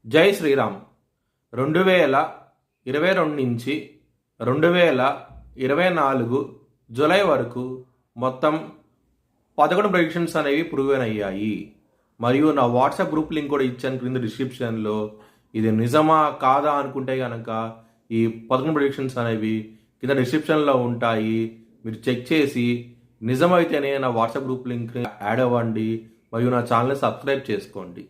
జై శ్రీరామ్. 2022 నుంచి 2024 జూలై వరకు మొత్తం 11 ప్రెడిక్షన్స్ అనేవి ప్రూవెన్ అయ్యాయి. మరియు నా వాట్సాప్ గ్రూప్ లింక్ కూడా ఇచ్చాను క్రింద డిస్క్రిప్షన్లో. ఇది నిజమా కాదా అనుకుంటే కనుక ఈ 11 ప్రెడిక్షన్స్ అనేవి కింద డిస్క్రిప్షన్లో ఉంటాయి. మీరు చెక్ చేసి నిజమైతేనే నా వాట్సాప్ గ్రూప్ లింక్ యాడ్ అవ్వండి మరియు నా ఛానల్ని సబ్స్క్రైబ్ చేసుకోండి.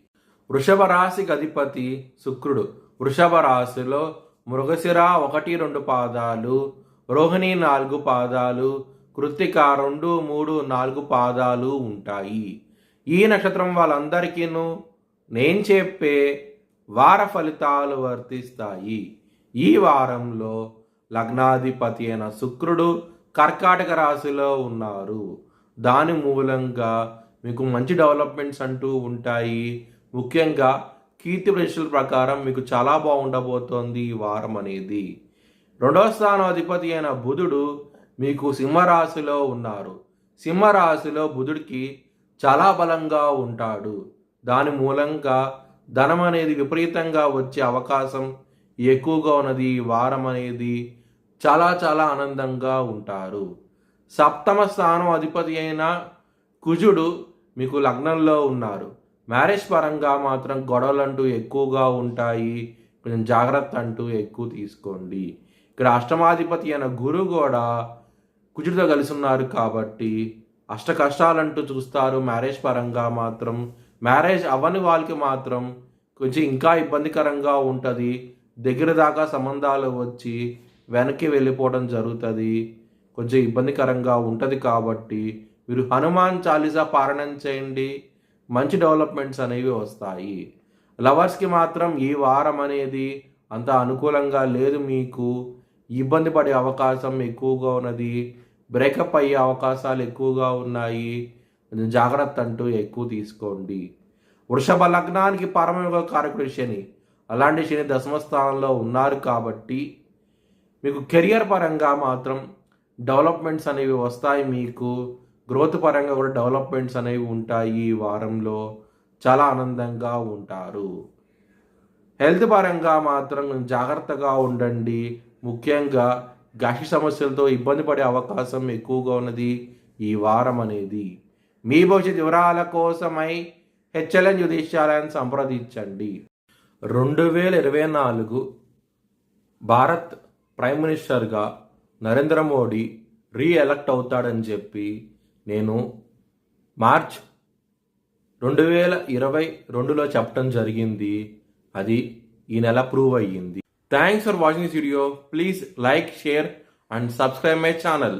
వృషభ రాశికి అధిపతి శుక్రుడు. వృషభ రాశిలో మృగశిర 1-2 పాదాలు, రోహిణి 4 పాదాలు, కృత్తిక 2, 3, 4 పాదాలు ఉంటాయి. ఈ నక్షత్రం వాళ్ళందరికీ నేను చెప్పే వార ఫలితాలు వర్తిస్తాయి. ఈ వారంలో లగ్నాధిపతి అయిన శుక్రుడు కర్కాటక రాశిలో ఉన్నారు. దాని మూలంగా మీకు మంచి డెవలప్మెంట్స్ అంటూ ఉంటాయి. ముఖ్యంగా కీర్తి ప్రతిష్టల ప్రకారం మీకు చాలా బాగుండబోతోంది ఈ వారం అనేది. 2వ స్థానాధిపతి అయిన బుధుడు మీకు సింహరాశిలో ఉన్నారు. సింహరాశిలో బుధుడికి చాలా బలంగా ఉంటాడు. దాని మూలంగా ధనం అనేది విపరీతంగా వచ్చే అవకాశం ఎక్కువగా ఉన్నది. ఈ వారం అనేది చాలా చాలా ఆనందంగా ఉంటారు. 7వ స్థానం అధిపతి అయిన కుజుడు మీకు లగ్నంలో ఉన్నారు. మ్యారేజ్ పరంగా మాత్రం గొడవలు అంటూ ఎక్కువగా ఉంటాయి. కొంచెం జాగ్రత్త అంటూ ఎక్కువ తీసుకోండి. ఇక్కడ అష్టమాధిపతి అయిన గురువు కూడా కుజుడితో కలిసి ఉన్నారు కాబట్టి అష్ట కష్టాలంటూ చూస్తారు. మ్యారేజ్ పరంగా మాత్రం మ్యారేజ్ అవ్వని వాళ్ళకి మాత్రం కొంచెం ఇంకా ఇబ్బందికరంగా ఉంటుంది. దగ్గర దాకా సంబంధాలు వచ్చి వెనక్కి వెళ్ళిపోవడం జరుగుతుంది. కొంచెం ఇబ్బందికరంగా ఉంటుంది కాబట్టి మీరు హనుమాన్ చాలీసా పారాయణం చేయండి. మంచి డెవలప్మెంట్స్ అనేవి వస్తాయి. లవర్స్కి మాత్రం ఈ వారం అనేది అంత అనుకూలంగా లేదు. మీకు ఇబ్బంది పడే అవకాశం ఎక్కువగా ఉన్నది. బ్రేకప్ అయ్యే అవకాశాలు ఎక్కువగా ఉన్నాయి. జాగ్రత్త అంటూ ఎక్కువ తీసుకోండి. వృషభ లగ్నానికి పరమయోగ కారకుడు శని. అలాంటి శని 10వ స్థానంలో ఉన్నారు కాబట్టి మీకు కెరియర్ పరంగా మాత్రం డెవలప్మెంట్స్ అనేవి వస్తాయి. మీకు గ్రోత్ పరంగా కూడా డెవలప్మెంట్స్ అనేవి ఉంటాయి. ఈ వారంలో చాలా ఆనందంగా ఉంటారు. హెల్త్ పరంగా మాత్రం జాగ్రత్తగా ఉండండి. ముఖ్యంగా గ్యాస్ట్రిక్ సమస్యలతో ఇబ్బంది పడే అవకాశం ఎక్కువగా ఉన్నది ఈ వారం అనేది. మీ భవిష్యత్ వివరాల కోసమై హెచ్ఎల్ఎన్ జ్యోతిష్యాలయాన్ని సంప్రదించండి. 2024 భారత్ ప్రైమ్ మినిస్టర్గా నరేంద్ర మోడీ రీఎలక్ట్ అవుతాడని చెప్పి నేను మార్చ్ 2022లో చెప్పడం జరిగింది. అది ఈ నెల ప్రూవ్ అయ్యింది. Thanks for watching this video. Please like, share and subscribe my channel.